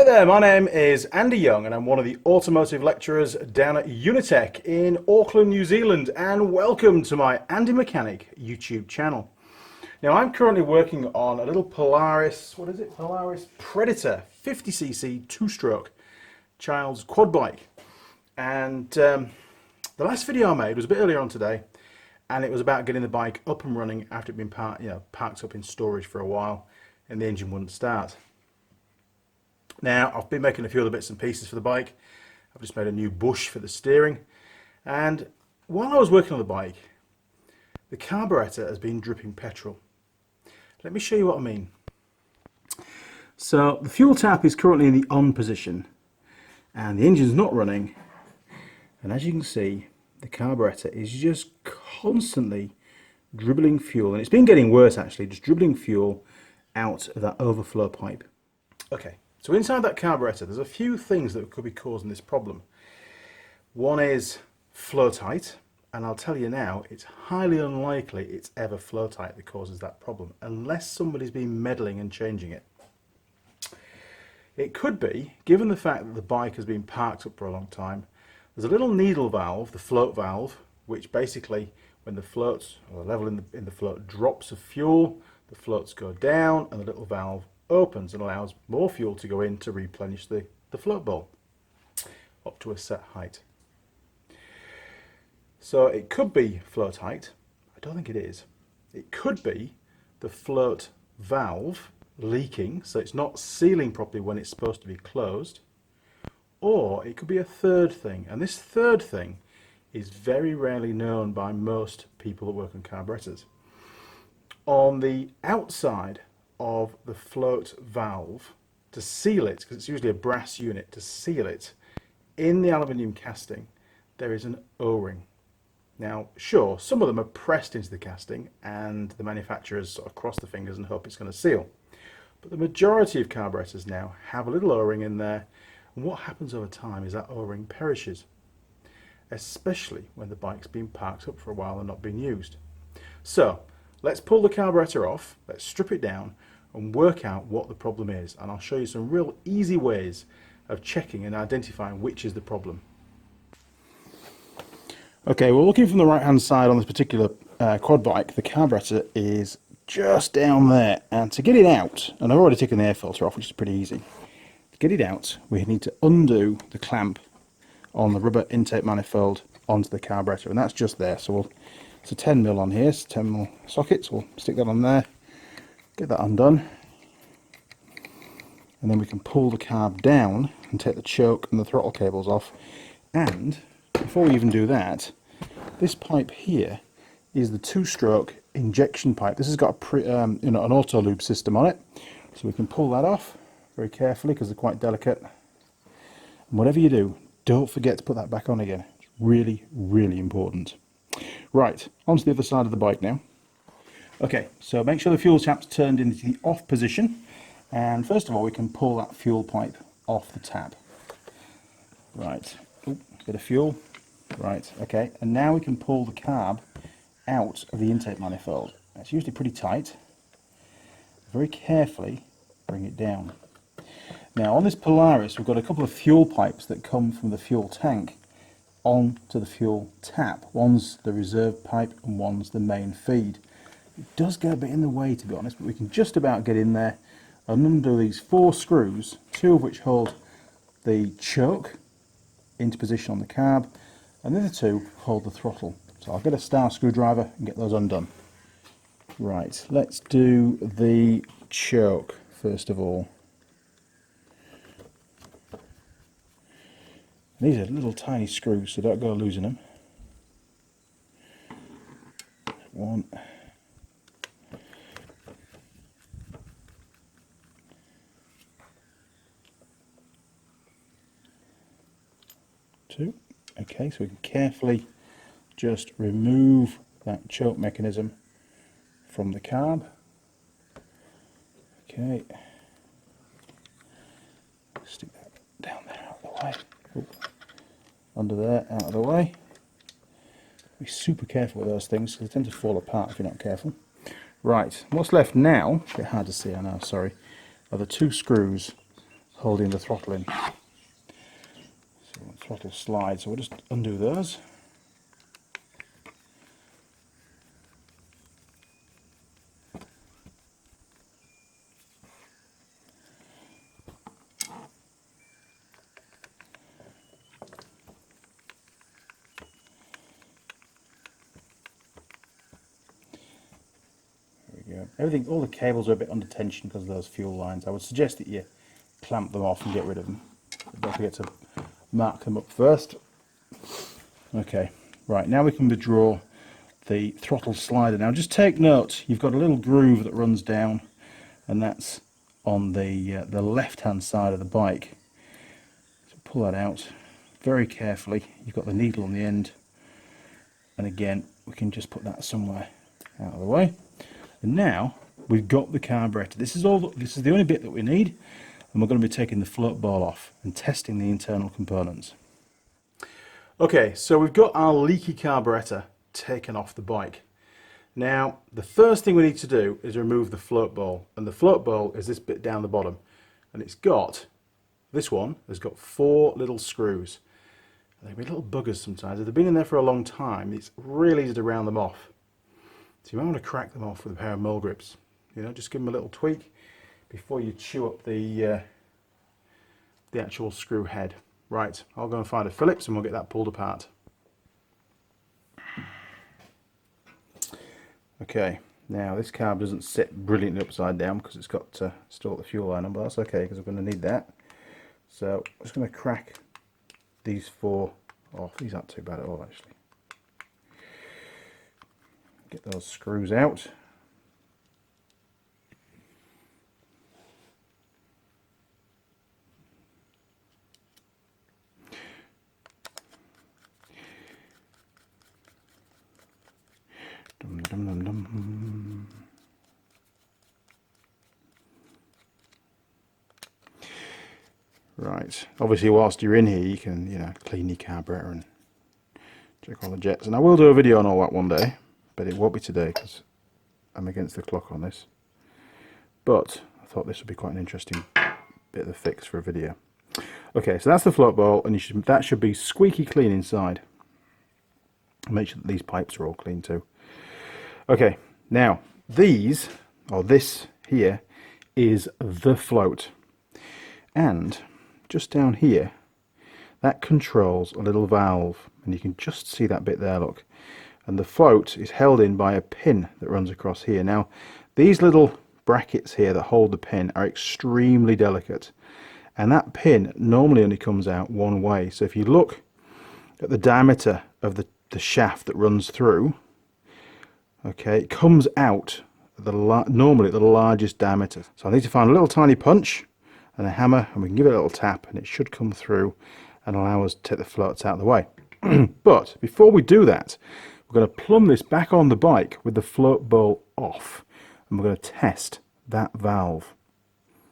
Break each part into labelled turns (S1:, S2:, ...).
S1: Hi there, my name is Andy Young and I'm one of the automotive lecturers down at Unitech in Auckland, New Zealand, and welcome to my Andy Mechanic YouTube channel. Now I'm currently working on a little Polaris, Polaris Predator 50cc two-stroke child's quad bike. And the last video I made was a bit earlier on today, and it was about getting the bike up and running after it'd been parked up in storage for a while and the engine wouldn't start. Now, I've been making a few other bits and pieces for the bike. I've just made a new bush for the steering. And while I was working on the bike, the carburetor has been dripping petrol. Let me show you what I mean. So the fuel tap is currently in the on position and the engine's not running. And as you can see, the carburetor is just constantly dribbling fuel. And it's been getting worse actually, just dribbling fuel out of that overflow pipe. Okay. So inside that carburetor, there's a few things that could be causing this problem. One is flow tight, and I'll tell you now, it's highly unlikely it's ever flow tight that causes that problem, unless somebody's been meddling and changing it. It could be, given the fact that the bike has been parked up for a long time, there's a little needle valve, the float valve, which basically, when the floats, or the level in the float drops of fuel, the floats go down, and the little valve opens and allows more fuel to go in to replenish the float bowl up to a set height. So it could be float height. I don't think it is. It could be the float valve leaking, so it's not sealing properly when it's supposed to be closed. Or it could be a third thing, and this third thing is very rarely known by most people that work on carburetors. On the outside of the float valve, to seal it, because it's usually a brass unit, to seal it in the aluminium casting, there is an O-ring. Now sure, some of them are pressed into the casting and the manufacturers sort of cross the fingers and hope it's going to seal, but the majority of carburetors now have a little O-ring in there, and what happens over time is that O-ring perishes, especially when the bike's been parked up for a while and not been used. So let's pull the carburetor off, let's strip it down and work out what the problem is, and I'll show you some real easy ways of checking and identifying which is the problem. Okay, well, looking from the right hand side on this particular quad bike, the carburetor is just down there, and to get it out, and I've already taken the air filter off, which is pretty easy. To get it out, we need to undo the clamp on the rubber intake manifold onto the carburetor, and that's just there. So it's a 10mm on here, it's 10mm sockets, we'll stick that on there. Get that undone, and then we can pull the carb down and take the choke and the throttle cables off. And before we even do that, this pipe here is the two-stroke injection pipe. This has got an auto lube system on it, so we can pull that off very carefully because they're quite delicate. And whatever you do, don't forget to put that back on again. It's really, really important. Right, onto the other side of the bike now. Okay, so make sure the fuel tap's turned into the off position, and first of all we can pull that fuel pipe off the tap. Right, bit of fuel. Right, okay, and now we can pull the carb out of the intake manifold. That's usually pretty tight. Very carefully bring it down. Now on this Polaris we've got a couple of fuel pipes that come from the fuel tank onto the fuel tap. One's the reserve pipe and one's the main feed. It does get a bit in the way, to be honest, but we can just about get in there and undo these 4 screws, 2 of which hold the choke into position on the carb, and the other 2 hold the throttle. So I'll get a star screwdriver and get those undone. Right, let's do the choke first of all. These are little tiny screws, so don't go losing them. 1. 2. Okay, so we can carefully just remove that choke mechanism from the carb. Okay, stick that down there out of the way. Ooh. Under there, out of the way. Be super careful with those things because they tend to fall apart if you're not careful. Right, what's left now, a bit hard to see, I know, sorry, are the 2 screws holding the throttle in. So the throttle slides, so we'll just undo those. Everything, all the cables are a bit under tension because of those fuel lines. I would suggest that you clamp them off and get rid of them. But don't forget to mark them up first. Okay, right, now we can withdraw the throttle slider. Now just take note, you've got a little groove that runs down, and that's on the left hand side of the bike. So pull that out very carefully. You've got the needle on the end, and again we can just put that somewhere out of the way. And now we've got the carburetor. This is the only bit that we need, and we're going to be taking the float ball off and testing the internal components. Okay, so we've got our leaky carburetor taken off the bike. Now the first thing we need to do is remove the float ball, and the float ball is this bit down the bottom, and this one has got 4 little screws. They'll be little buggers sometimes. If they've been in there for a long time, it's really easy to round them off. So you might want to crack them off with a pair of mole grips. You know, just give them a little tweak before you chew up the actual screw head. Right, I'll go and find a Phillips and we'll get that pulled apart. Okay, now this carb doesn't sit brilliantly upside down because it's got still the fuel line on, but that's okay because we're going to need that. So I'm just going to crack these 4 off. These aren't too bad at all actually. Get those screws out. Dum, dum, dum, dum. Right, obviously whilst you're in here you can, you know, clean your carburetor and check all the jets, and I will do a video on all that one day, but it won't be today because I'm against the clock on this. But I thought this would be quite an interesting bit of the fix for a video. Okay, so that's the float ball, and that should be squeaky clean inside. Make sure that these pipes are all clean too. Okay, now this here is the float, and just down here that controls a little valve, and you can just see that bit there, look. And the float is held in by a pin that runs across here. Now these little brackets here that hold the pin are extremely delicate, and that pin normally only comes out one way. So if you look at the diameter of the shaft that runs through, okay, it comes out normally at the largest diameter. So I need to find a little tiny punch and a hammer, and we can give it a little tap, and it should come through and allow us to take the floats out of the way. But before we do that, we're going to plumb this back on the bike with the float bowl off, and we're going to test that valve.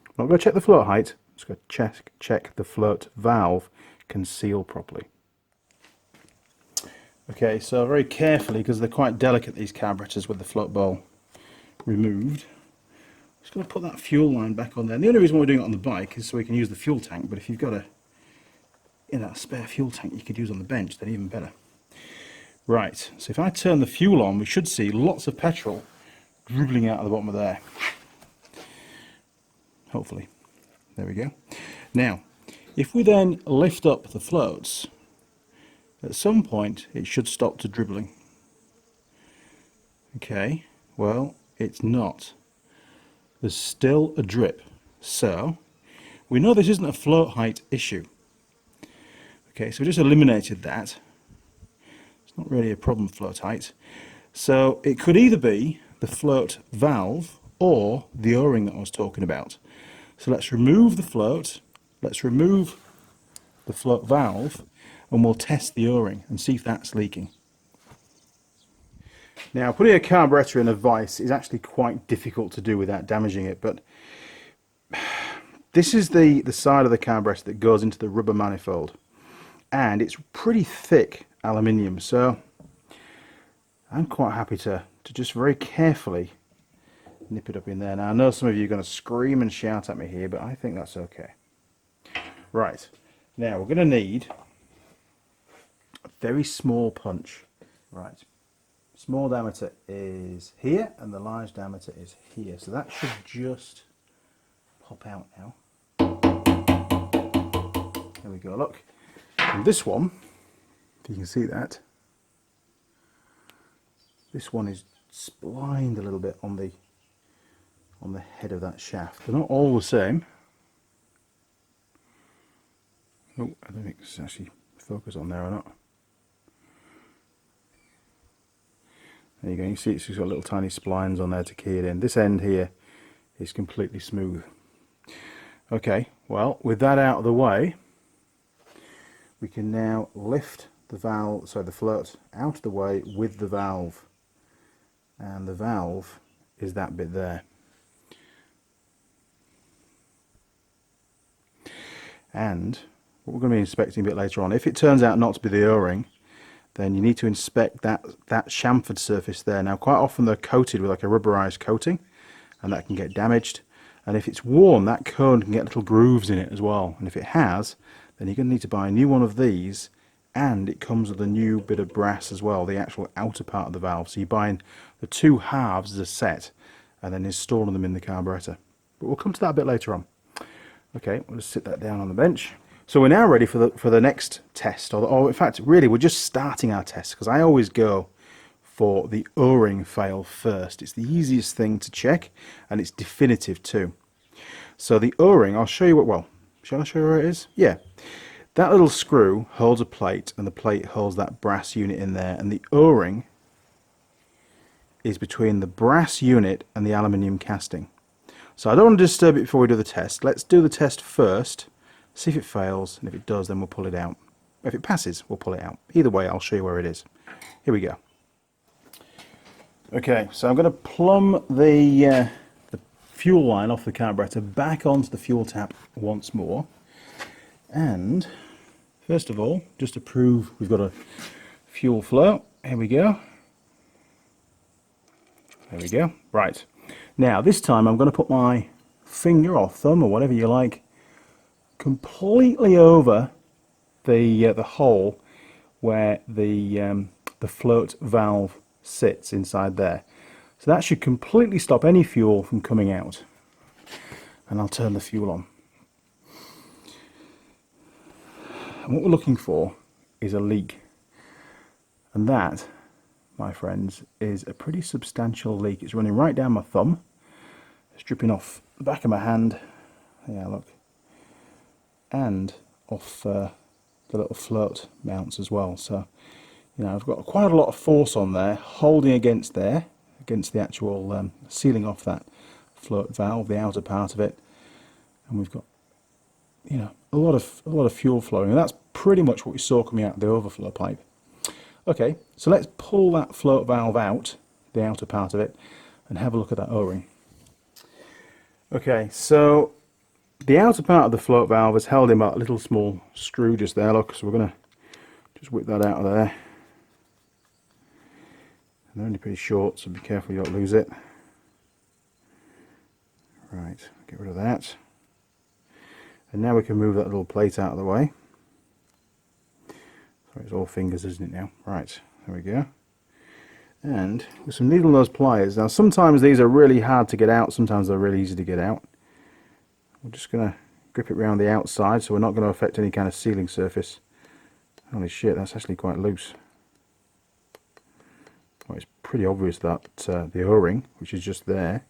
S1: I'm not going to check the float height, I'm just going to check the float valve can seal properly. Okay, so very carefully, because they're quite delicate, these carburetors, with the float bowl removed, I'm just going to put that fuel line back on there. And the only reason why we're doing it on the bike is so we can use the fuel tank, but if you've got a spare fuel tank you could use on the bench, then even better. Right, so if I turn the fuel on, we should see lots of petrol dribbling out of the bottom of there. Hopefully. There we go. Now, if we then lift up the floats, at some point it should stop to dribbling. Okay, well, it's not. There's still a drip. So, we know this isn't a float height issue. Okay, so we just eliminated that. It's not really a problem, float height. So it could either be the float valve or the O-ring that I was talking about. So let's remove the float, let's remove the float valve, and we'll test the O-ring and see if that's leaking. Now, putting a carburetor in a vise is actually quite difficult to do without damaging it, but this is the side of the carburetor that goes into the rubber manifold, and it's pretty thick aluminium, so I'm quite happy to just very carefully nip it up in there. Now I know some of you are going to scream and shout at me here, but I think that's okay. Right, now we're going to need a very small punch. Right, small diameter is here and the large diameter is here, so that should just pop out now. There we go, look. And this one, if you can see that, this one is splined a little bit on the head of that shaft. They're not all the same. Oh, I don't think it's actually focus on there or not. There you go, you can see it's just got little tiny splines on there to key it in. This end here is completely smooth. Okay, well, with that out of the way, we can now lift the valve, so the float out of the way with the valve. And the valve is that bit there. And what we're going to be inspecting a bit later on, if it turns out not to be the O-ring, then you need to inspect that chamfered surface there. Now quite often they're coated with like a rubberized coating, and that can get damaged. And if it's worn, that cone can get little grooves in it as well. And if it has, then you're going to need to buy a new one of these, and it comes with a new bit of brass as well, the actual outer part of the valve. So you're buying the two halves as a set and then installing them in the carburetor. But we'll come to that a bit later on. Okay, we'll just sit that down on the bench. So we're now ready for the next test, or in fact, really, we're just starting our test, because I always go for the O-ring fail first. It's the easiest thing to check, and it's definitive too. So the O-ring, I'll show you what, well, shall I show you where it is? Yeah. That little screw holds a plate, and the plate holds that brass unit in there, and the O-ring is between the brass unit and the aluminium casting. So I don't want to disturb it before we do the test. Let's do the test first, see if it fails, and if it does, then we'll pull it out. If it passes, we'll pull it out. Either way, I'll show you where it is. Here we go. Okay, so I'm going to plumb the fuel line off the carburetor back onto the fuel tap once more. And first of all, just to prove we've got a fuel flow, here we go. There we go. Right. Now this time I'm going to put my finger or thumb or whatever you like completely over the hole where the float valve sits inside there. So that should completely stop any fuel from coming out. And I'll turn the fuel on. And what we're looking for is a leak. And that, my friends, is a pretty substantial leak. It's running right down my thumb. It's dripping off the back of my hand. Yeah, look. And off the little float mounts as well. So, you know, I've got quite a lot of force on there, holding against there, against the actual sealing off that float valve, the outer part of it. And we've got, you know, a lot of fuel flowing, and that's pretty much what we saw coming out of the overflow pipe. Okay, so let's pull that float valve out, the outer part of it, and have a look at that O-ring. Okay, so the outer part of the float valve is held in by a little small screw just there, look, so we're going to just whip that out of there. And they're only pretty short, so be careful you don't lose it. Right, get rid of that. And now we can move that little plate out of the way. So it's all fingers, isn't it now? Right, there we go. And with some needle nose pliers. Now sometimes these are really hard to get out, sometimes they're really easy to get out. We're just going to grip it around the outside so we're not going to affect any kind of sealing surface. Holy shit, that's actually quite loose. Well, it's pretty obvious that the O-ring, which is just there,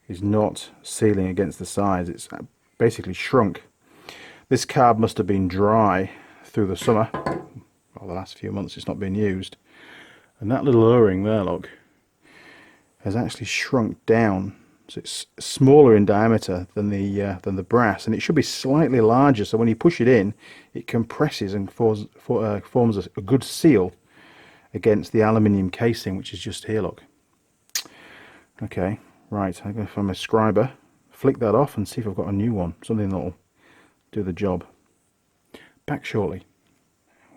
S1: is not sealing against the sides. It's basically shrunk. This carb must have been dry through the summer, well, the last few months it's not been used, and that little O-ring there, look, has actually shrunk down, so it's smaller in diameter than the brass, and it should be slightly larger, so when you push it in it compresses and forms a good seal against the aluminium casing, which is just here, look. Okay, right, I'm going to find my scriber, flick that off and see if I've got a new one, something that'll do the job. Back shortly.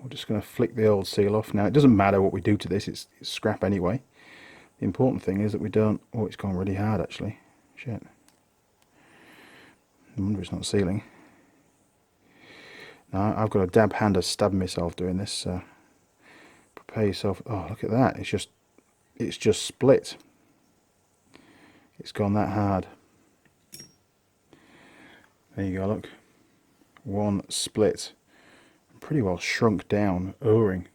S1: We're just going to flick the old seal off. Now it doesn't matter what we do to this, it's scrap anyway. The important thing is that we don't, oh, it's gone really hard actually, shit. No wonder it's not sealing. Now, I've got a dab hand of stabbing myself doing this, so prepare yourself. Oh, look at that. It's just split. It's gone that hard. There you go, look. One split. Pretty well shrunk down O-ring.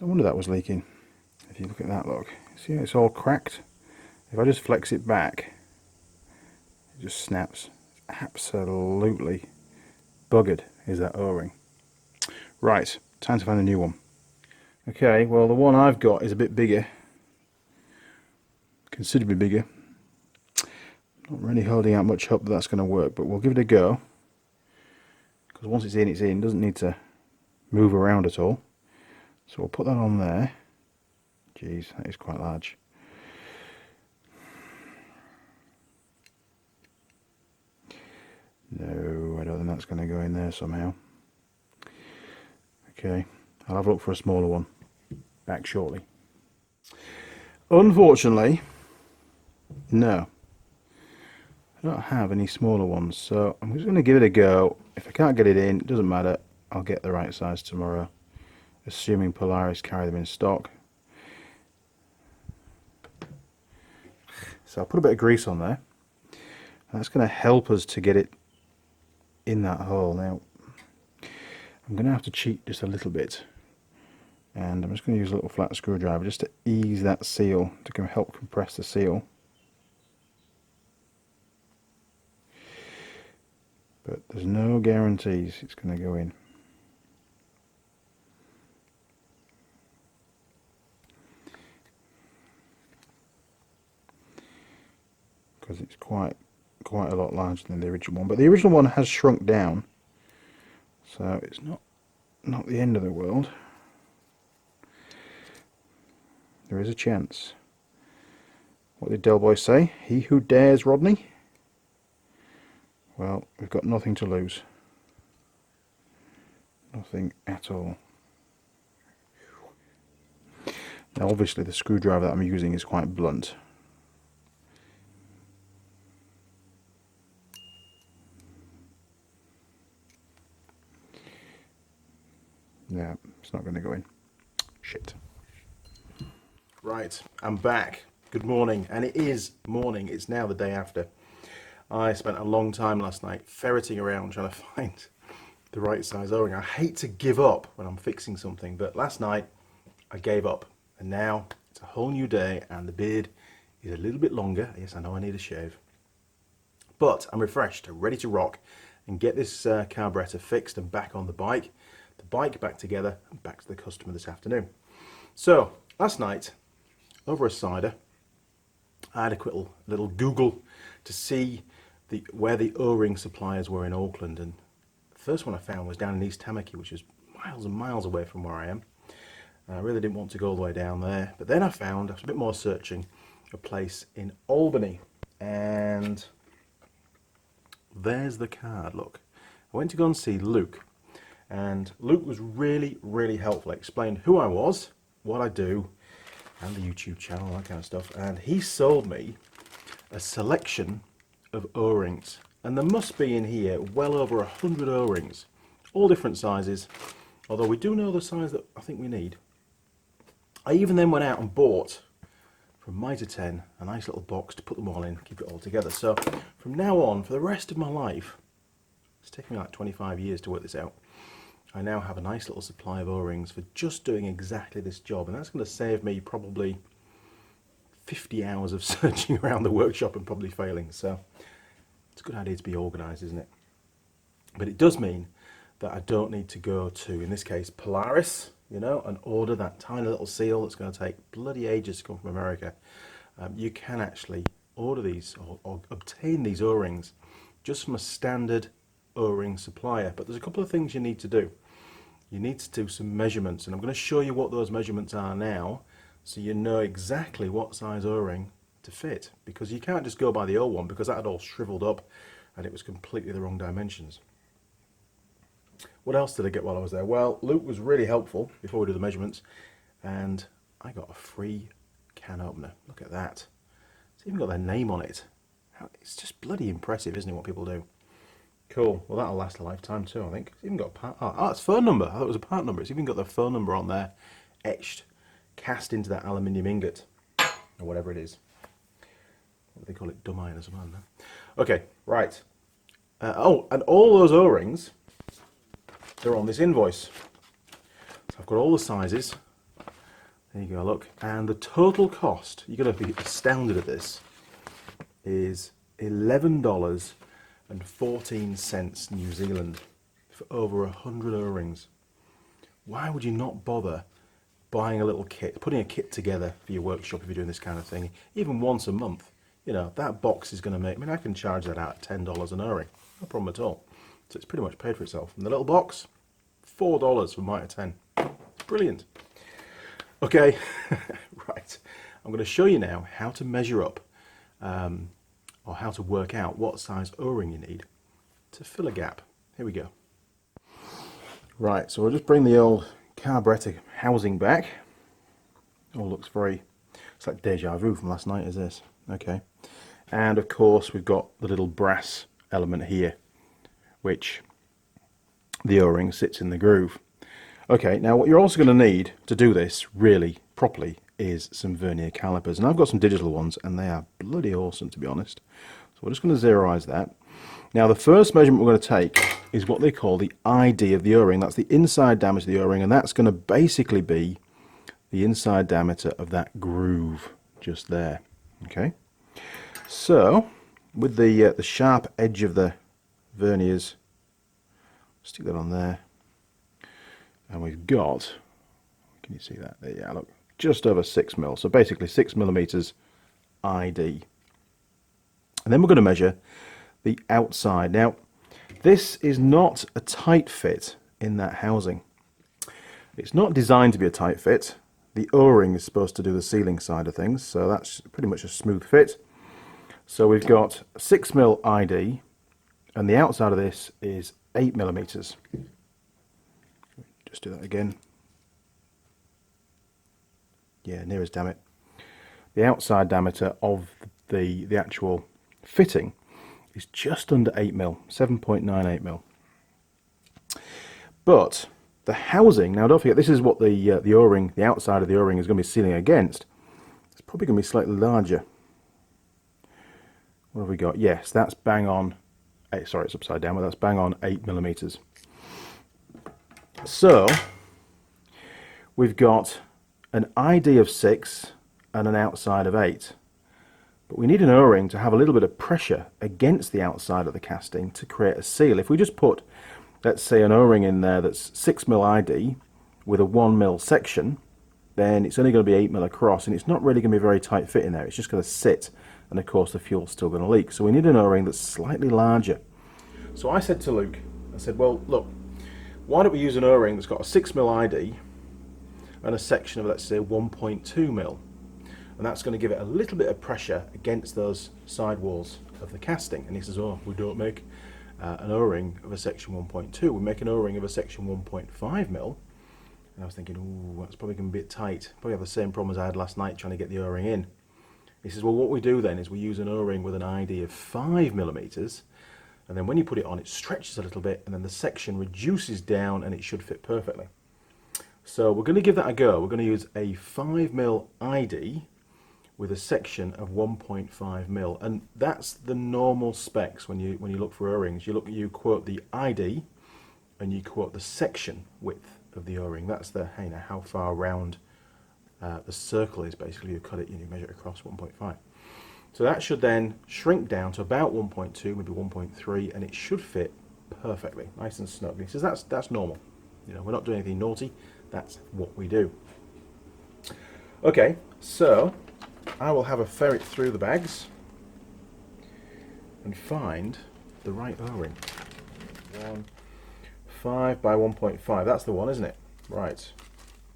S1: No wonder that was leaking. If you look at that, look. See how it's all cracked? If I just flex it back, it just snaps. Absolutely buggered is that O-ring. Right, time to find a new one. Okay, well the one I've got is a bit bigger. Considerably bigger. Not really holding out much hope that that's going to work, but we'll give it a go. Because once it's in, it's in. It doesn't need to move around at all. So we'll put that on there. Jeez, that is quite large. No, I don't think that's going to go in there somehow. Okay, I'll have a look for a smaller one. Back shortly. Unfortunately, no. I don't have any smaller ones, so I'm just going to give it a go. If I can't get it in, it doesn't matter. I'll get the right size tomorrow, assuming Polaris carry them in stock. So I'll put a bit of grease on there. That's going to help us to get it in that hole. Now, I'm going to have to cheat just a little bit. And I'm just going to use a little flat screwdriver just to ease that seal, to help compress the seal. But there's no guarantees it's going to go in. Because it's quite a lot larger than the original one. But the original one has shrunk down, so it's not the end of the world. There is a chance. What did Del Boy say? He who dares, Rodney? Well, we've got nothing to lose. Nothing at all. Now obviously the screwdriver that I'm using is quite blunt. Yeah, it's not going to go in. Shit. Right, I'm back. Good morning. And it is morning. It's now the day after. I spent a long time last night ferreting around trying to find the right size O-ring. I hate to give up when I'm fixing something, but last night I gave up. And now it's a whole new day and the beard is a little bit longer. Yes, I know I need a shave. But I'm refreshed, ready to rock and get this carburetor fixed and back on the bike back together and back to the customer this afternoon. So last night over a cider I had a quick little Google to see where the O-ring suppliers were in Auckland, and the first one I found was down in East Tamaki, which is miles and miles away from where I am. And I really didn't want to go all the way down there, but then I found, after a bit more searching, a place in Albany, and there's the card. Look, I went to go and see Luke. And Luke was really, really helpful. He explained who I was, what I do, and the YouTube channel, that kind of stuff. And he sold me a selection of O-rings. And there must be in here well over 100 O-rings, all different sizes. Although we do know the size that I think we need. I even then went out and bought, from Mitre 10, a nice little box to put them all in, keep it all together. So from now on, for the rest of my life, it's taken me like 25 years to work this out, I now have a nice little supply of O-rings for just doing exactly this job, and that's going to save me probably 50 hours of searching around the workshop and probably failing. So it's a good idea to be organised, isn't it? But it does mean that I don't need to go to, in this case, Polaris, you know, and order that tiny little seal that's going to take bloody ages to come from America. You can actually order these or obtain these O-rings just from a standard O-ring supplier. But there's a couple of things you need to do. You need to do some measurements, and I'm going to show you what those measurements are now, so you know exactly what size O-ring to fit, because you can't just go by the old one, because that had all shriveled up and it was completely the wrong dimensions. What else did I get while I was there? Well, Luke was really helpful before we do the measurements, and I got a free can opener. Look at that. It's even got their name on it. It's just bloody impressive, isn't it, what people do? Cool. Well, that'll last a lifetime too, I think. It's even got a part. Oh, it's phone number. I thought it was a part number. It's even got the phone number on there, etched, cast into that aluminium ingot, or whatever it is. They call it dumb iron as well now. Okay, right. Oh, and all those O-rings, they're on this invoice. So I've got all the sizes. There you go, look. And the total cost, you're going to be astounded at this, is $11.14 New Zealand for over 100 O-rings. Why would you not bother buying a little kit, putting a kit together for your workshop if you're doing this kind of thing, even once a month? You know, that box is going to make, I mean, I can charge that out at $10 an O-ring. No problem at all. So it's pretty much paid for itself. And the little box, $4 for mine at 10. It's brilliant. Okay, right. I'm going to show you now how to measure up or how to work out what size O-ring you need to fill a gap. Here we go. Right, so we'll just bring the old carburetor housing back. All looks very, it's like deja vu from last night, is this? Okay. And of course we've got the little brass element here, which the O-ring sits in the groove. Okay, now what you're also going to need to do this really properly is some vernier calipers. And I've got some digital ones and they are bloody awesome, to be honest. So we're just going to zeroize that. Now the first measurement we're going to take is what they call the ID of the O-ring. That's the inside diameter of the O-ring, and that's going to basically be the inside diameter of that groove just there. Okay. So, with the sharp edge of the verniers, stick that on there, and we've got, can you see that? There, yeah, look, just over 6 mil, so basically 6 millimeters ID. And then we're going to measure the outside. Now, this is not a tight fit in that housing. It's not designed to be a tight fit. The O-ring is supposed to do the sealing side of things, so that's pretty much a smooth fit. So we've got 6 mil ID, and the outside of this is 8 millimeters. Just do that again. Yeah, near as damn it. The outside diameter of the actual fitting is just under 8 mil, 7.98 mil. But the housing, now don't forget, this is what the O-ring, the outside of the O-ring is going to be sealing against. It's probably going to be slightly larger. What have we got? Yes, that's bang on, sorry, it's upside down, but that's bang on 8 millimeters. So, we've got an ID of 6 and an outside of 8. But we need an O-ring to have a little bit of pressure against the outside of the casting to create a seal. If we just put, let's say, an O-ring in there that's 6 mil ID with a 1 mil section, then it's only going to be 8 mil across, and it's not really going to be a very tight fit in there. It's just going to sit, and of course the fuel's still going to leak. So we need an O-ring that's slightly larger. So I said to Luke, I said, well, look, why don't we use an O-ring that's got a 6 mil ID and a section of, let's say, 1.2 mil. And that's going to give it a little bit of pressure against those side walls of the casting. And he says, oh, we don't make an O-ring of a section 1.2. We make an O-ring of a section 1.5 mil. And I was thinking, ooh, that's probably going to be a bit tight. Probably have the same problem as I had last night trying to get the O-ring in. He says, well, what we do then is we use an O-ring with an ID of 5 millimeters. And then when you put it on, it stretches a little bit, and then the section reduces down, and it should fit perfectly. So we're going to give that a go. We're going to use a 5 mil ID with a section of 1.5 mil, and that's the normal specs when you look for O-rings. You quote the ID, and you quote the section width of the O-ring. That's the how far round the circle is. Basically, you cut it and you measure it across 1.5. So that should then shrink down to about 1.2, maybe 1.3, and it should fit perfectly, nice and snug. He says that's normal. You know, we're not doing anything naughty. That's what we do. Okay, so I will have a ferret through the bags and find the right O-ring. 5 by 1.5. That's the one, isn't it? Right.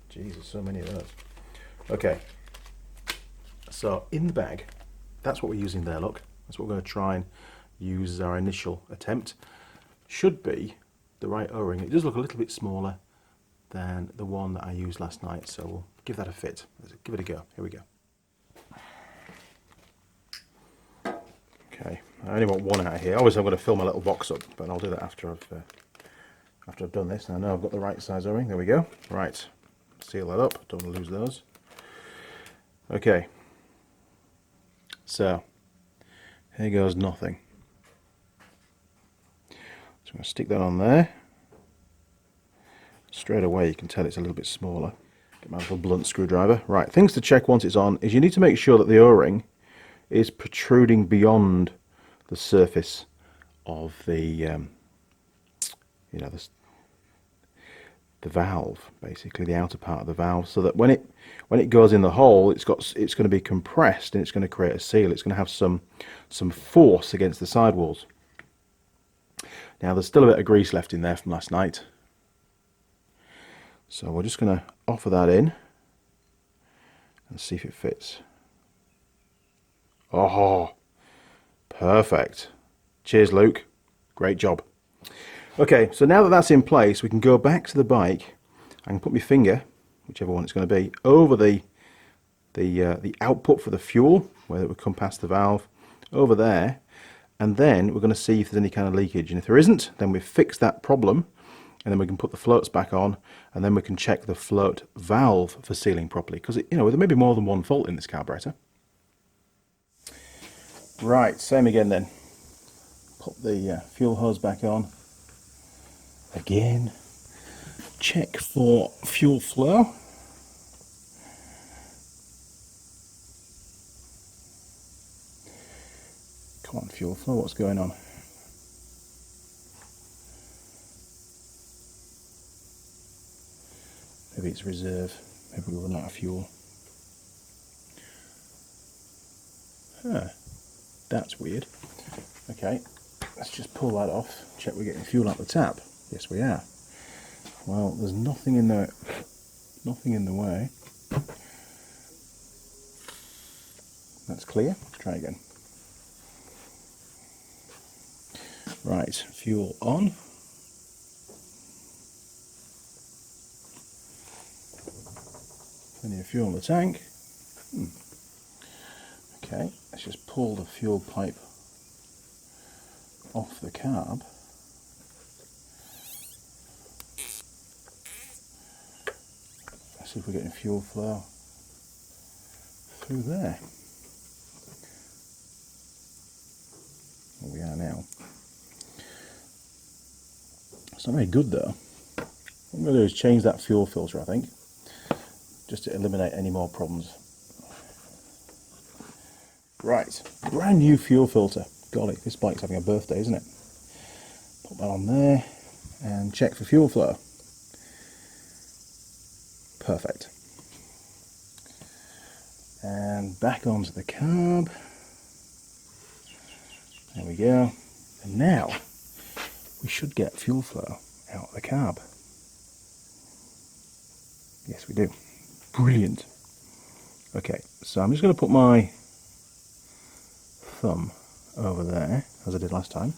S1: Jesus, so many of those. Okay. So in the bag, that's what we're using there, look. That's what we're going to try and use as our initial attempt. Should be the right O-ring. It does look a little bit smaller than the one that I used last night, so we'll give that a fit. Let's give it a go. Here we go. Okay, I only want one out of here. Obviously I'm going to fill my little box up, but I'll do that after I've done this. And I know I've got the right size O-ring. There we go. Right, seal that up. Don't want to lose those. Okay, so here goes nothing. So I'm going to stick that on there. Straight away you can tell it's a little bit smaller. Get my little blunt screwdriver. Right, things to check once it's on is you need to make sure that the O-ring is protruding beyond the surface of the you know, the valve, basically the outer part of the valve, so that when it goes in the hole, it's going to be compressed and it's going to create a seal. It's going to have some force against the sidewalls. Now there's still a bit of grease left in there from last night, so we're just going to offer that in and see if it fits. Oh, perfect. Cheers, Luke. Great job. Okay, so now that that's in place, we can go back to the bike. I can put my finger, whichever one it's going to be, over the output for the fuel, where it would come past the valve, over there, and then we're going to see if there's any kind of leakage. And if there isn't, then we fix that problem, and then we can put the floats back on, and then we can check the float valve for sealing properly, because you know, there may be more than one fault in this carburetor. Right, same again then. Put the fuel hose back on. Again, check for fuel flow. Come on, fuel flow, what's going on? Maybe it's reserve, maybe we're running out of fuel. Huh, that's weird. Okay, let's just pull that off, check we're getting fuel out the tap. Yes, we are. Well, there's nothing in the way. That's clear. Let's try again. Right, fuel on. Plenty of fuel in the tank. Okay, let's just pull the fuel pipe off the carb. See if we're getting fuel flow through there. Well, we are now. It's not very good though. What I'm going to do is change that fuel filter, I think, just to eliminate any more problems. Right, brand new fuel filter. Golly, this bike's having a birthday, isn't it? Put that on there and check for fuel flow. Perfect. And back onto the carb. There we go. And now we should get fuel flow out of the carb. Yes, we do. Brilliant. Okay, so I'm just going to put my thumb over there, as I did last time,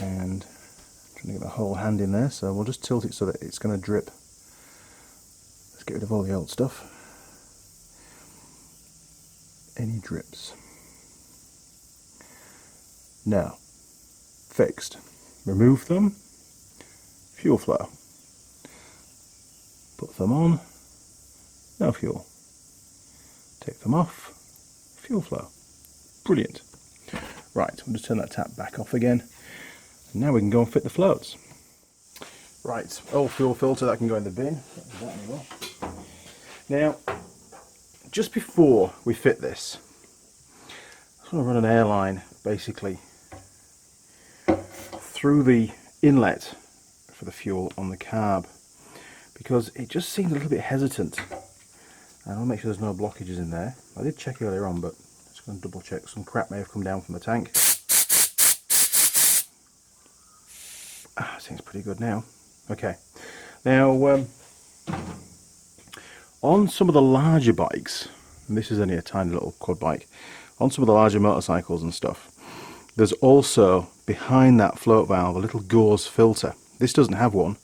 S1: and I'm trying to get the whole hand in there, so we'll just tilt it so that it's going to drip. Let's get rid of all the old stuff. Any drips? Now, fixed. Remove thumb, fuel flow. Put thumb on, no fuel. Take thumb off, fuel flow. Brilliant. Right, we'll just turn that tap back off again. And now we can go and fit the floats. Right, old fuel filter, that can go in the bin. Now, just before we fit this, I'm going to run an air line basically through the inlet for the fuel on the carb, because it just seemed a little bit hesitant. And I'll make sure there's no blockages in there. I did check earlier on, but just going to double check. Some crap may have come down from the tank. Seems pretty good now. Okay, now on some of the larger bikes, and this is only a tiny little quad bike, on some of the larger motorcycles and stuff, there's also behind that float valve a little gauze filter. This doesn't have one,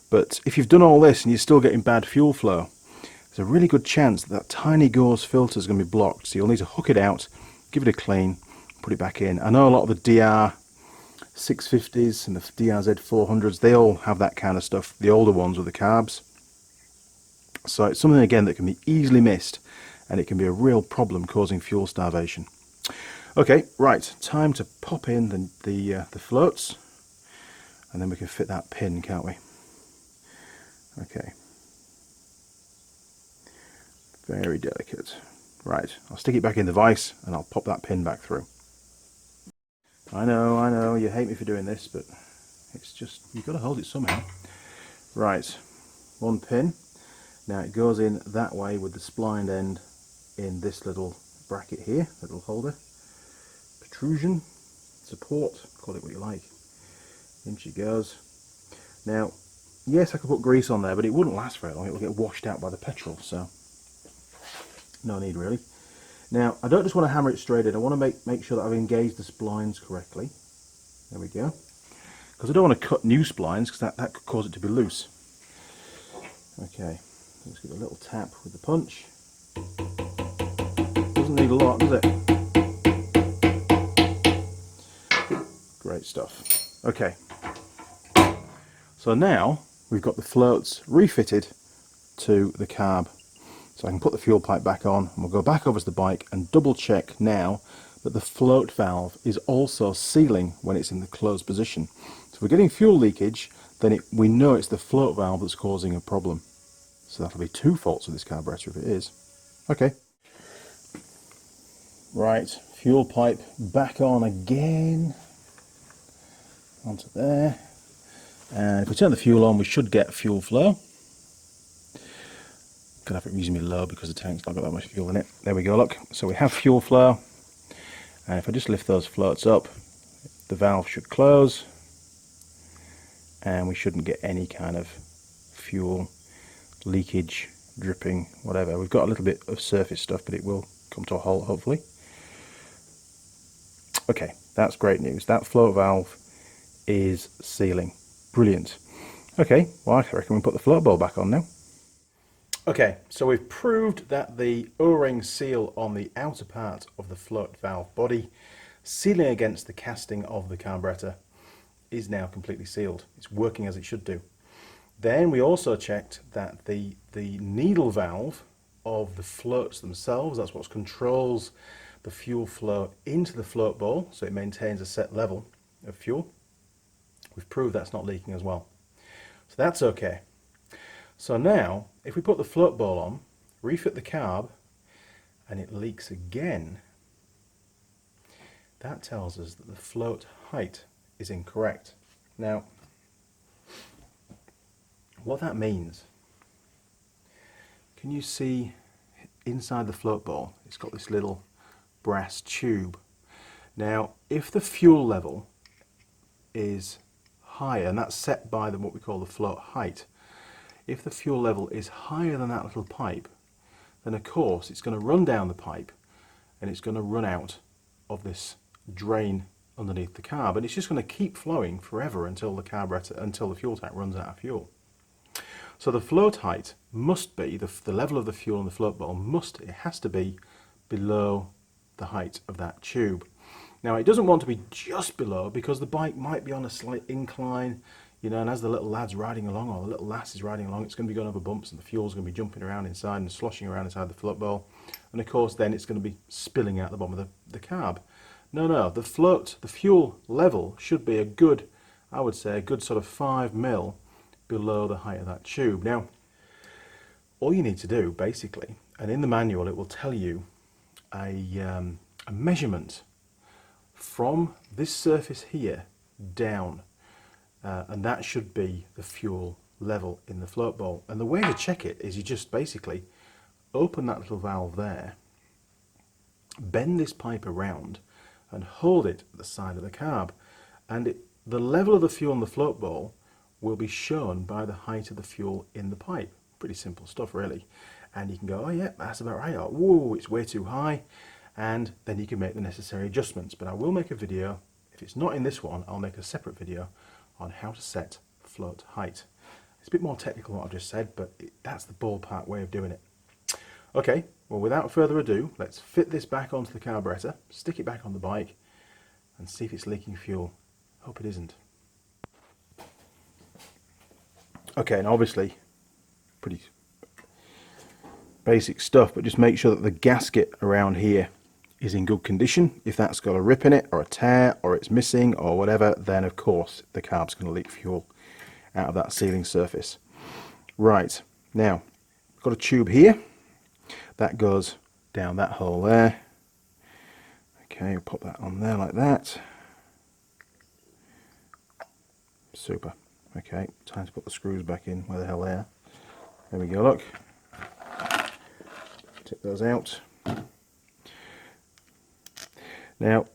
S1: but if you've done all this and you're still getting bad fuel flow, there's a really good chance that that tiny gauze filter is going to be blocked, so you'll need to hook it out, give it a clean, put it back in. I know a lot of the DR 650s and the DRZ 400s, they all have that kind of stuff, the older ones with the carbs. So it's something again that can be easily missed, and it can be a real problem causing fuel starvation. Okay, right, time to pop in the floats, and then we can fit that pin, can't we? Okay. Very delicate. Right, I'll stick it back in the vise and I'll pop that pin back through. I know, you hate me for doing this, but it's just, you've got to hold it somehow. Right, one pin. Now it goes in that way with the splined end in this little bracket here, little holder. Protrusion, support, call it what you like. In she goes. Now, yes, I could put grease on there, but it wouldn't last very long. It will get washed out by the petrol, so no need really. Now, I don't just want to hammer it straight in. I want to make sure that I've engaged the splines correctly. There we go. Because I don't want to cut new splines, because that could cause it to be loose. Okay, let's give it a little tap with the punch. Doesn't need a lot, does it? Great stuff. Okay. So now we've got the floats refitted to the carb. So I can put the fuel pipe back on, and we'll go back over to the bike and double check now that the float valve is also sealing when it's in the closed position. So if we're getting fuel leakage, then we know it's the float valve that's causing a problem. So that'll be two faults with this carburetor if it is. Okay. Right, fuel pipe back on again. Onto there. And if we turn the fuel on, we should get fuel flow. Gonna have it reasonably low because the tank's not got that much fuel in it. There we go, look. So we have fuel flow. And if I just lift those floats up, the valve should close. And we shouldn't get any kind of fuel leakage, dripping, whatever. We've got a little bit of surface stuff, but it will come to a halt, hopefully. Okay, that's great news. That float valve is sealing. Brilliant. Okay, well, I reckon we put the float bowl back on now. Okay, so we've proved that the O-ring seal on the outer part of the float valve body, sealing against the casting of the carburetor, is now completely sealed. It's working as it should do. Then we also checked that the needle valve of the floats themselves, that's what controls the fuel flow into the float bowl, so it maintains a set level of fuel. We've proved that's not leaking as well. So that's okay. So now, if we put the float bowl on, refit the carb, and it leaks again, that tells us that the float height is incorrect. Now, what that means, can you see inside the float bowl? It's got this little brass tube. Now, if the fuel level is higher, and that's set by what we call the float height, if the fuel level is higher than that little pipe, then of course it's going to run down the pipe and it's going to run out of this drain underneath the carb, and it's just going to keep flowing forever until the fuel tank runs out of fuel. So the float height must be, the level of the fuel in the float bowl has to be below the height of that tube. Now it doesn't want to be just below, because the bike might be on a slight incline, you know, and as the little lad's riding along, or the little lass is riding along, it's going to be going over bumps and the fuel's going to be jumping around inside and sloshing around inside the float bowl, and of course then it's going to be spilling out the bottom of the carb. No, the fuel level should be a good, I would say a good sort of 5 mil below the height of that tube. Now, all you need to do basically, and in the manual it will tell you a measurement from this surface here down, and that should be the fuel level in the float bowl. And the way to check it is you just basically open that little valve there, bend this pipe around and hold it at the side of the carb, and the level of the fuel in the float bowl will be shown by the height of the fuel in the pipe. Pretty simple stuff really. And you can go, oh yeah, that's about right, or whoa, it's way too high, and then you can make the necessary adjustments. But I will make a video, if it's not in this one, I'll make a separate video on how to set float height. It's a bit more technical than what I've just said, but that's the ballpark way of doing it. Okay, well without further ado, let's fit this back onto the carburetor, stick it back on the bike, and see if it's leaking fuel. Hope it isn't. Okay, and obviously pretty basic stuff, but just make sure that the gasket around here is in good condition. If that's got a rip in it or a tear or it's missing or whatever, then of course the carb's going to leak fuel out of that sealing surface. Right, now I've got a tube here that goes down that hole there. Okay, we'll pop that on there like that. Super. Okay, time to put the screws back in where the hell they are. There we go, look. Take those out. Now,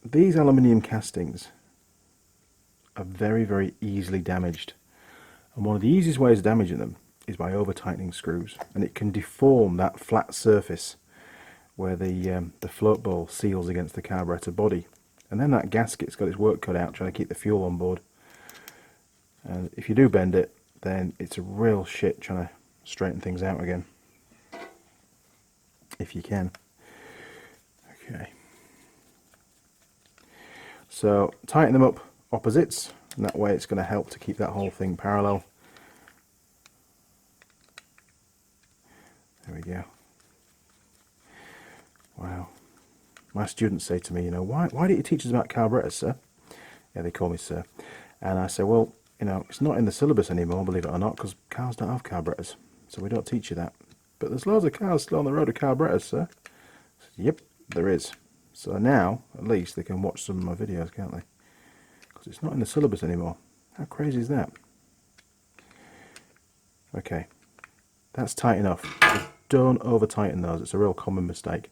S1: these aluminium castings are very, very easily damaged. And one of the easiest ways of damaging them is by over tightening screws. And it can deform that flat surface where the float bowl seals against the carburetor body. And then that gasket's got its work cut out trying to keep the fuel on board. And if you do bend it, then it's a real shit trying to straighten things out again. If you can. Okay. So tighten them up opposites, and that way it's going to help to keep that whole thing parallel. There we go. Wow. My students say to me, you know, why do you teach us about carburetors, sir? Yeah, they call me sir. And I say, well, you know, it's not in the syllabus anymore, believe it or not, because cars don't have carburetors. So we don't teach you that. But there's loads of cars still on the road with carburetors, sir. I said, yep, there is. So now, at least, they can watch some of my videos, can't they? Because it's not in the syllabus anymore. How crazy is that? Okay, that's tight enough. Just don't over-tighten those. It's a real common mistake.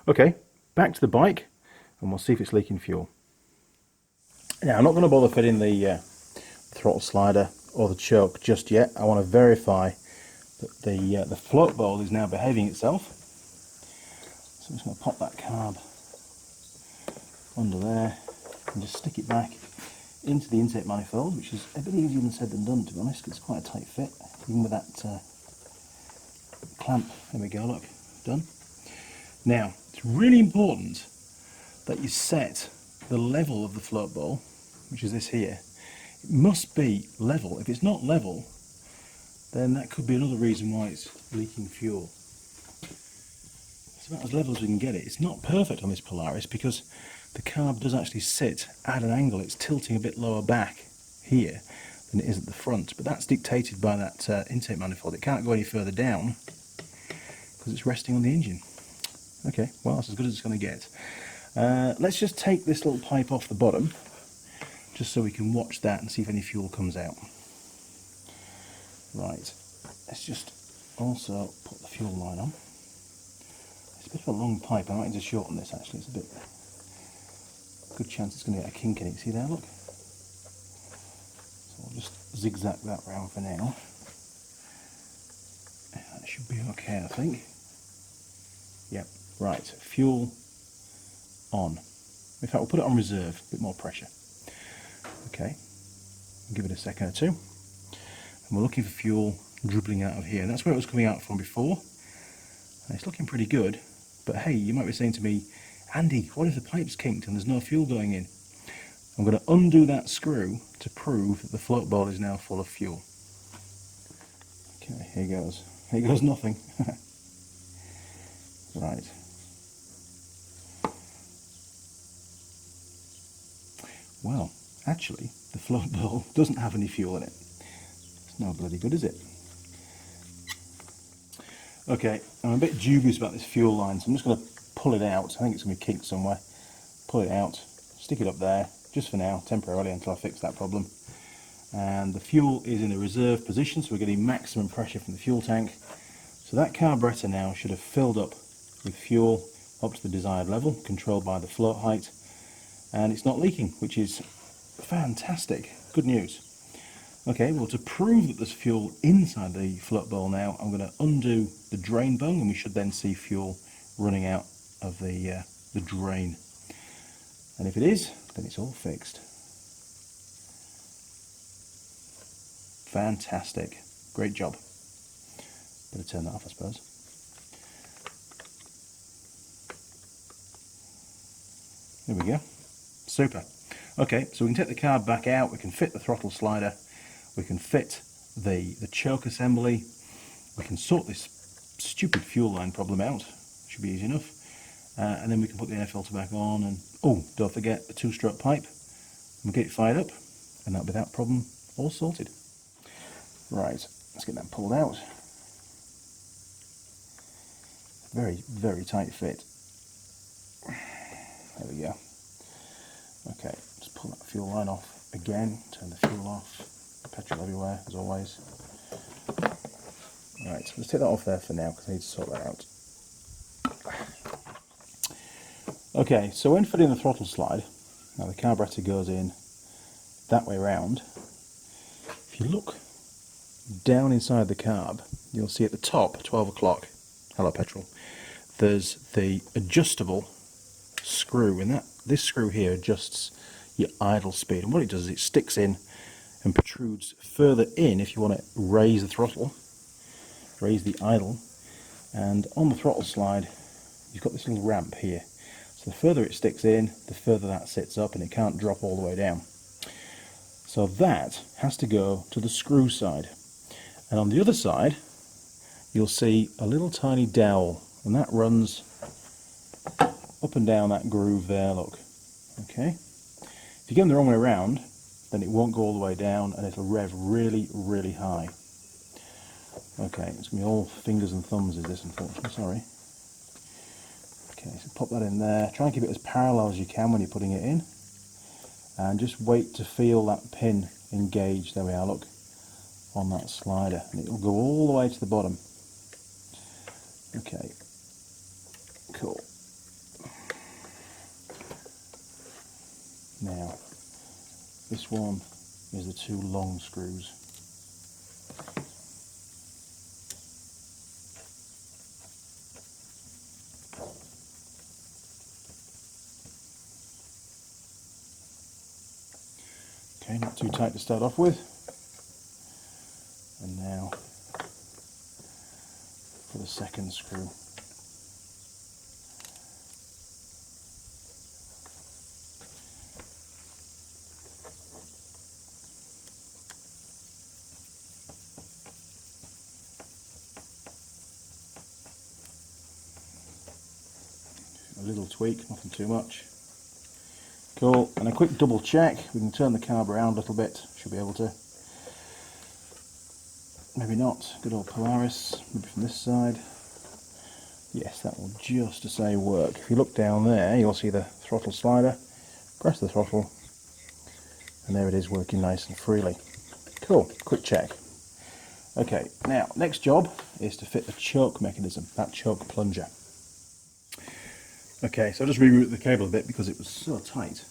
S1: Okay, back to the bike, and we'll see if it's leaking fuel. Now, I'm not going to bother fitting the throttle slider or the choke just yet. I want to verify that the float bowl is now behaving itself. So I'm just going to pop that carb under there and just stick it back into the intake manifold, which is a bit easier than said than done, to be honest, because it's quite a tight fit, even with that clamp. There we go, look, done. Now, it's really important that you set the level of the float bowl, which is this here. It must be level. If it's not level, then that could be another reason why it's leaking fuel. It's about as level as we can get it. It's not perfect on this Polaris because the carb does actually sit at an angle. It's tilting a bit lower back here than it is at the front, but that's dictated by that intake manifold. It can't go any further down because it's resting on the engine. Okay, well, that's as good as it's going to get. Let's just take this little pipe off the bottom just so we can watch that and see if any fuel comes out. Right, let's just also put the fuel line on. It's a bit of a long pipe. I might need to shorten this actually. It's a bit, good chance it's going to get a kink in it. See there, look? So I'll just zigzag that round for now. That should be okay, I think. Yep, right, fuel on. In fact, we'll put it on reserve, a bit more pressure. Okay, give it a second or two. And we're looking for fuel dribbling out of here. And that's where it was coming out from before. And it's looking pretty good. But hey, you might be saying to me, Andy, what if the pipe's kinked and there's no fuel going in? I'm going to undo that screw to prove that the float bowl is now full of fuel. Okay, here goes. Here goes nothing. Right. Well, actually, the float bowl doesn't have any fuel in it. It's no bloody good, is it? Okay, I'm a bit dubious about this fuel line, so I'm just going to pull it out. I think it's going to be kinked somewhere. Pull it out, stick it up there, just for now, temporarily, until I fix that problem. And the fuel is in a reserve position, so we're getting maximum pressure from the fuel tank. So that carburetor now should have filled up with fuel up to the desired level, controlled by the float height, and it's not leaking, which is fantastic. Good news. Okay, well, to prove that there's fuel inside the float bowl now, I'm going to undo the drain bung, and we should then see fuel running out of the drain. And if it is, then it's all fixed. Fantastic. Great job. Better turn that off, I suppose. There we go. Super. Okay, so we can take the carb back out, we can fit the throttle slider, we can fit the choke assembly, we can sort this stupid fuel line problem out, should be easy enough, and then we can put the air filter back on, and oh, don't forget the 2-stroke pipe, and we'll get it fired up, and that'll be that problem all sorted. Right, let's get that pulled out. Very, very tight fit. There we go. Okay, just pull that fuel line off again, turn the fuel off, petrol everywhere as always. Right, let's take that off there for now because I need to sort that out. Okay, so when fitting the throttle slide, now the carburetor goes in that way round. If you look down inside the carb, you'll see at the top, 12 o'clock, hello petrol, there's the adjustable screw, and this screw here adjusts your idle speed, and what it does is it sticks in and protrudes further in if you want to raise the throttle, raise the idle, and on the throttle slide you've got this little ramp here, so the further it sticks in, the further that sits up, and it can't drop all the way down. So that has to go to the screw side, and on the other side you'll see a little tiny dowel, and that runs up and down that groove there, look. Okay, if you get them the wrong way around, then it won't go all the way down and it'll rev really, really high. Okay, it's going to be all fingers and thumbs is this, unfortunately, sorry. Okay, so pop that in there, try and keep it as parallel as you can when you're putting it in, and just wait to feel that pin engage, there we are, look, on that slider, and it'll go all the way to the bottom. Okay, cool. Now, this one is the 2 long screws. Okay, not too tight to start off with. And now for the second screw. A little tweak, nothing too much. Cool, and a quick double check, we can turn the carb around a little bit, should be able to. Maybe not, good old Polaris, maybe from this side. Yes, that will just to say work. If you look down there, you'll see the throttle slider, press the throttle, and there it is working nice and freely. Cool, quick check. Okay, now, next job is to fit the choke mechanism, that choke plunger. Okay, so I'll just reroute the cable a bit because it was so tight.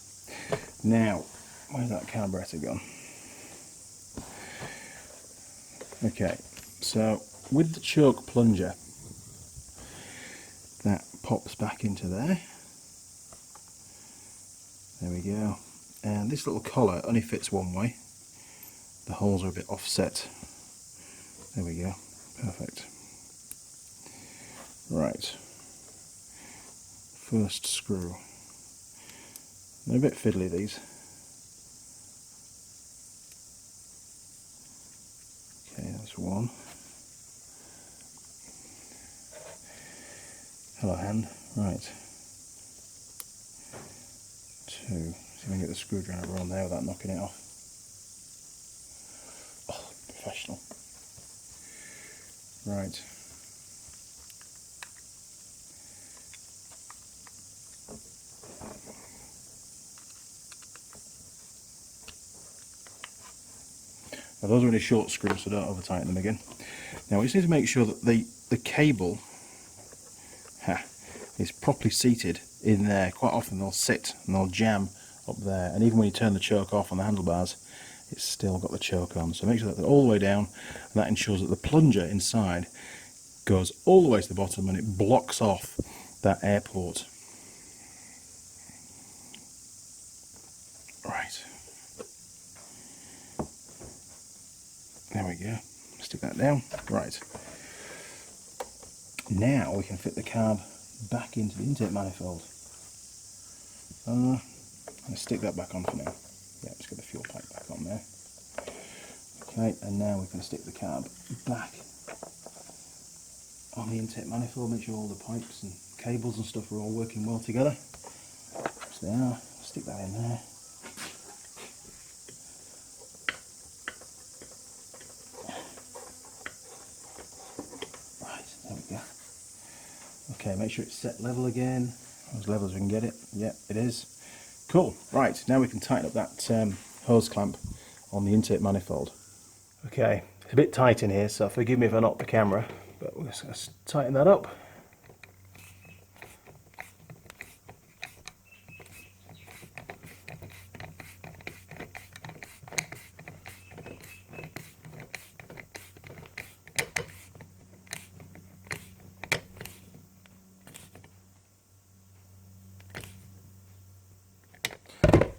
S1: Now, where's that carburetor gone? Okay, so with the choke plunger, that pops back into there. There we go. And this little collar only fits one way. The holes are a bit offset. There we go. Perfect. Right. First screw. They're a bit fiddly, these. Okay, that's one. Hello, hand. Right. 2. See if I can get the screwdriver on there without knocking it off. Oh, professional. Right. Now those are only short screws, so don't over tighten them again. Now we just need to make sure that the cable is properly seated in there. Quite often they'll sit and they'll jam up there, and even when you turn the choke off on the handlebars, it's still got the choke on. So make sure that they're all the way down, and that ensures that the plunger inside goes all the way to the bottom and it blocks off that air port. Right. There we go. Stick that down. Right. Now we can fit the carb back into the intake manifold. I'm going to stick that back on for now. Yeah, let's get the fuel pipe back on there. Okay, and now we can stick the carb back on the intake manifold, make sure all the pipes and cables and stuff are all working well together. Which they are. Stick that in there. Right, there we go. Okay, make sure it's set level again, as level as we can get it. Yeah, it is. Cool. Right, now we can tighten up that hose clamp on the intake manifold. Okay, it's a bit tight in here, so forgive me if I knock the camera, but we're just going to tighten that up.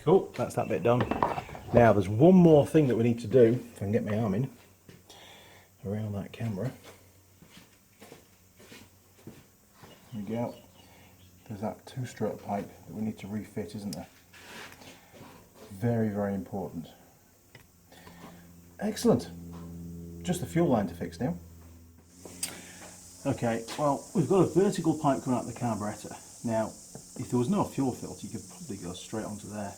S1: Cool, that's that bit done. Now there's one more thing that we need to do, if I can get my arm in, around that camera. There we go. There's that two-stroke pipe that we need to refit, isn't there? Very, very important. Excellent. Just the fuel line to fix now. Okay, well, we've got a vertical pipe coming out of the carburetor. Now, if there was no fuel filter, you could probably go straight onto there,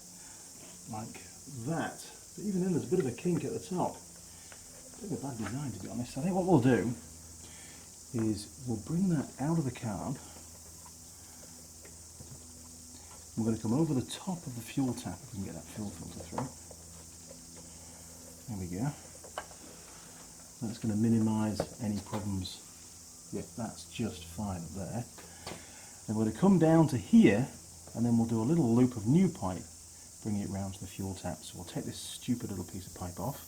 S1: like that. But even then, there's a bit of a kink at the top. A bit of a bad design, to be honest. I think what we'll do is we'll bring that out of the carb. We're going to come over the top of the fuel tap if we can get that fuel filter through. There we go. That's going to minimise any problems. Yep, that's just fine up there. Then we're going to come down to here, and then we'll do a little loop of new pipe, bringing it round to the fuel tap. So we'll take this stupid little piece of pipe off.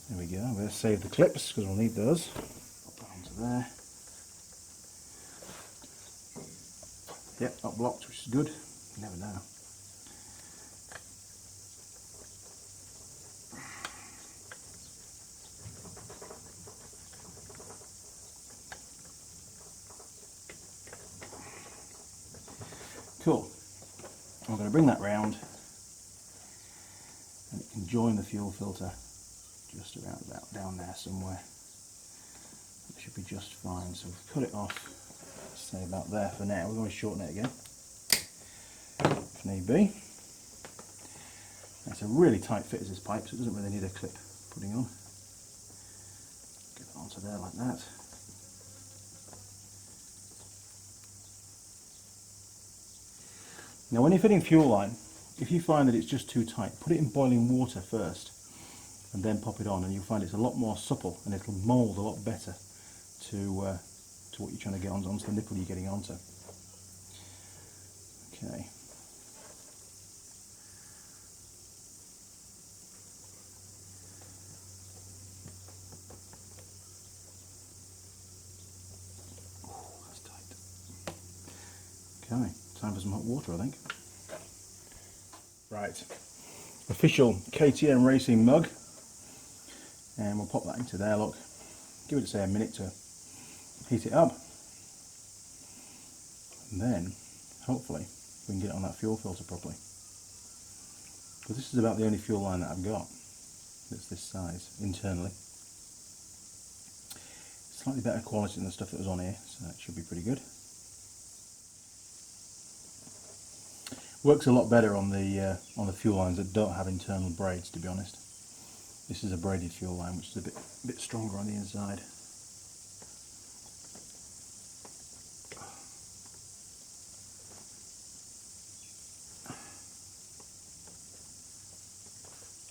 S1: There we go. I'm going to save the clips because we'll need those. Pop that onto there. Yep, not blocked, which is good. You never know. Cool. I'm going to bring that round, and it can join the fuel filter just around about down there somewhere. It should be just fine. So we've cut it off. Say about there for now. We're going to shorten it again if need be. It's a really tight fit as this pipe, so it doesn't really need a clip putting on. Get it onto there like that. Now when you're fitting fuel line, if you find that it's just too tight, put it in boiling water first and then pop it on, and you'll find it's a lot more supple and it'll mould a lot better to what you're trying to get onto the nipple you're getting onto. Okay. Oh, that's tight. Okay, time for some hot water, I think. Right, official KTM racing mug, and we'll pop that into there. Look, give it say a minute to heat it up, and then hopefully we can get it on that fuel filter properly, because this is about the only fuel line that I've got that's this size internally. Slightly better quality than the stuff that was on here, so that should be pretty good. Works a lot better on the fuel lines that don't have internal braids, to be honest. This is a braided fuel line, which is a bit stronger on the inside.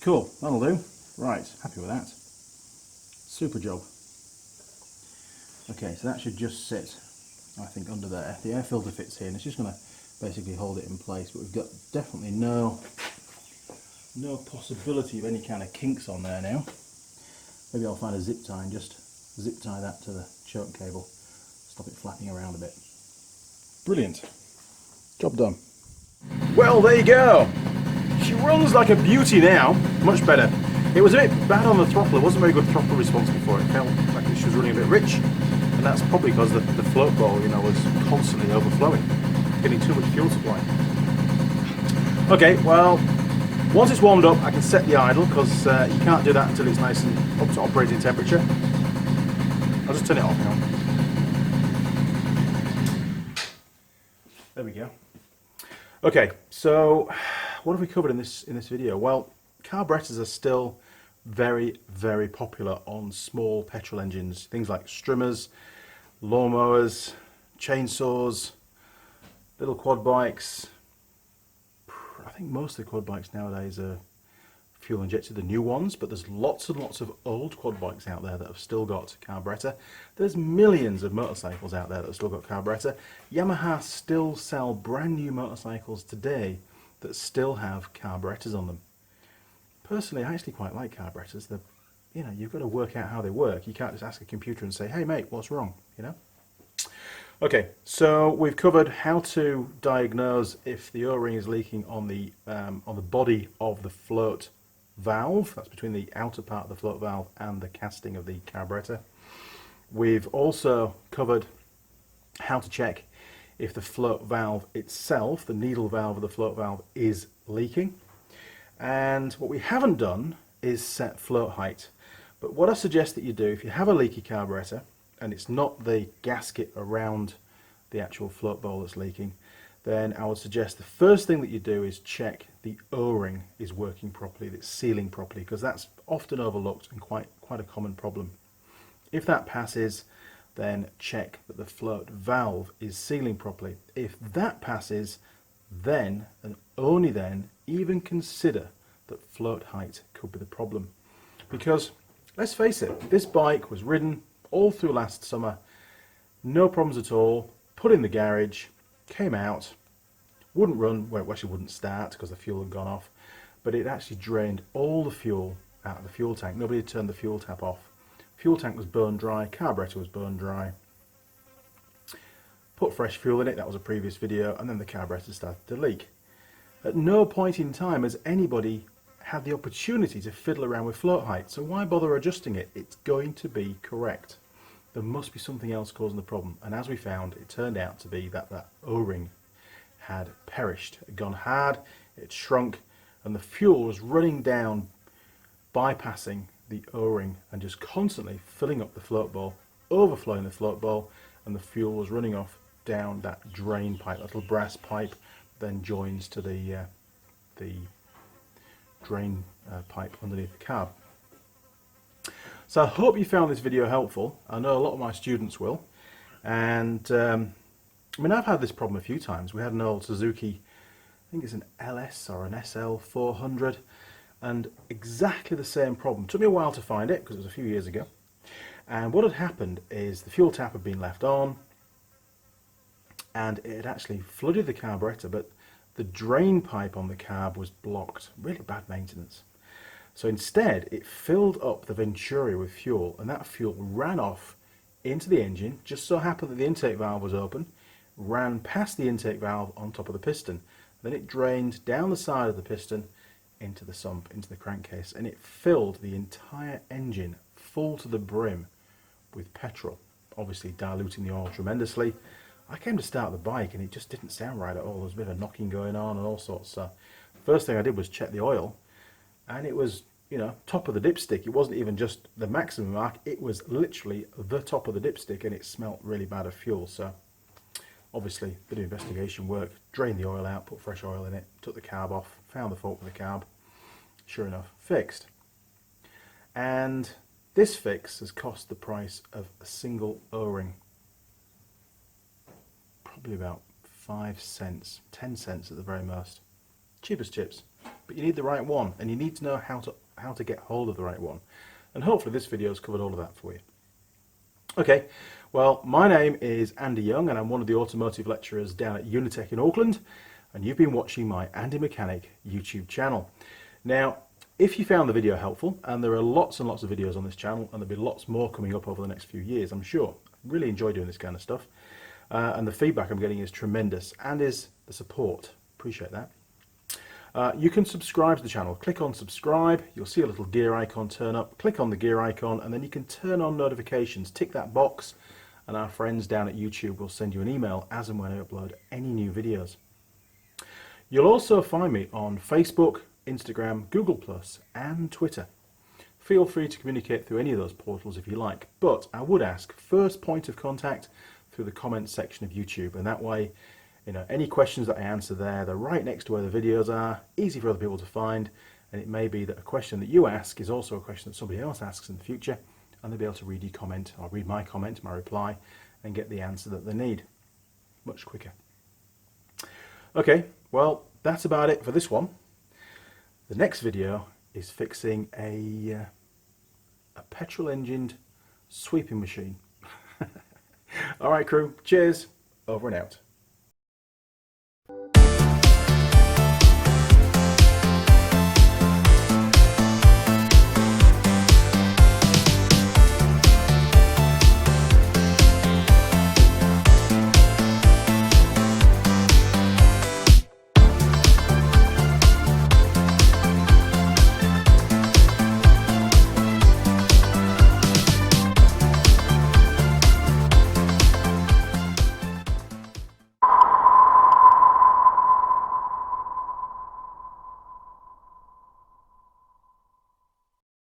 S1: Cool, that'll do. Right, happy with that. Super job. Okay, so that should just sit, I think, under there. The air filter fits here, and it's just going to basically hold it in place, but we've got definitely no possibility of any kind of kinks on there now. Maybe I'll find a zip tie and just zip tie that to the choke cable, stop it flapping around a bit. Brilliant. Job done. Well, there you go. She runs like a beauty now, much better. It was a bit bad on the throttle, it wasn't very good throttle response before. It felt like she was running a bit rich, and that's probably because the float ball, you know, was constantly overflowing, getting too much fuel supply. Okay, well, once it's warmed up, I can set the idle, because you can't do that until it's nice and up to operating temperature. I'll just turn it off now. There we go. Okay, so what have we covered in this video? Well, carburetors are still very, very popular on small petrol engines. Things like strimmers, lawnmowers, chainsaws, little quad bikes. I think most of the quad bikes nowadays are fuel injected, the new ones, but there's lots and lots of old quad bikes out there that have still got carburetor. There's millions of motorcycles out there that have still got carburetor. Yamaha still sell brand new motorcycles today that still have carburetors on them. Personally, I actually quite like carburetors. They're, you know, you've got to work out how they work. You can't just ask a computer and say, hey mate, what's wrong, you know? Okay, so we've covered how to diagnose if the O-ring is leaking on the body of the float valve. That's between the outer part of the float valve and the casting of the carburetor. We've also covered how to check if the float valve itself, the needle valve of the float valve, is leaking. And what we haven't done is set float height. But what I suggest that you do, if you have a leaky carburetor and it's not the gasket around the actual float bowl that's leaking, then I would suggest the first thing that you do is check the O-ring is working properly, that it's sealing properly, because that's often overlooked and quite a common problem. If that passes, then check that the float valve is sealing properly. If that passes, then and only then even consider that float height could be the problem. Because let's face it, this bike was ridden all through last summer, no problems at all, put in the garage, came out, wouldn't run, well, it actually wouldn't start because the fuel had gone off, but it actually drained all the fuel out of the fuel tank. Nobody had turned the fuel tap off. Fuel tank was burned dry, carburetor was burned dry. Put fresh fuel in it, that was a previous video, and then the carburetor started to leak. At no point in time has anybody had the opportunity to fiddle around with float height, so why bother adjusting it? It's going to be correct. There must be something else causing the problem, and as we found, it turned out to be that that O-ring had perished. It had gone hard, it had shrunk, and the fuel was running down, bypassing the O-ring and just constantly filling up the float bowl, overflowing the float bowl, and the fuel was running off down that drain pipe, that little brass pipe, then joins to the drain pipe underneath the carb. So I hope you found this video helpful. I know a lot of my students will, and I mean, I've had this problem a few times. We had an old Suzuki, I think it's an LS or an SL 400, and exactly the same problem. Took me a while to find it because it was a few years ago. And what had happened is the fuel tap had been left on, and it had actually flooded the carburetor, but the drain pipe on the carb was blocked. Really bad maintenance. So instead, it filled up the venturi with fuel, and that fuel ran off into the engine. Just so happened that the intake valve was open, ran past the intake valve on top of the piston. Then it drained down the side of the piston into the sump, into the crankcase, and it filled the entire engine full to the brim with petrol, obviously diluting the oil tremendously. I came to start the bike and it just didn't sound right at all. There was a bit of knocking going on and all sorts. So first thing I did was check the oil, and it was, you know, top of the dipstick. It wasn't even just the maximum mark, it was literally the top of the dipstick, and it smelt really bad of fuel. So obviously a bit of investigation work, drained the oil out, put fresh oil in it, took the carb off, found the fault with the carb. Sure enough, fixed. And this fix has cost the price of a single O-ring. Probably about 5 cents, 10 cents at the very most. Cheap as chips. But you need the right one, and you need to know how to get hold of the right one. And hopefully this video has covered all of that for you. Okay, well, my name is Andy Young, and I'm one of the automotive lecturers down at Unitech in Auckland, and you've been watching my Andy Mechanic YouTube channel. Now, if you found the video helpful, and there are lots and lots of videos on this channel, and there'll be lots more coming up over the next few years, I'm sure. I really enjoy doing this kind of stuff, and the feedback I'm getting is tremendous, and is the support. Appreciate that. You can subscribe to the channel. Click on subscribe, you'll see a little gear icon turn up, click on the gear icon, and then you can turn on notifications. Tick that box, and our friends down at YouTube will send you an email as and when I upload any new videos. You'll also find me on Facebook, Instagram, Google+, and Twitter. Feel free to communicate through any of those portals if you like, but I would ask first point of contact through the comments section of YouTube, and that way, any questions that I answer there, they're right next to where the videos are, easy for other people to find, and it may be that a question that you ask is also a question that somebody else asks in the future, and they'll be able to read your comment, or read my comment, my reply, and get the answer that they need much quicker. Okay, well, that's about it for this one. The next video is fixing a petrol-engined sweeping machine. All right, crew, cheers, over and out.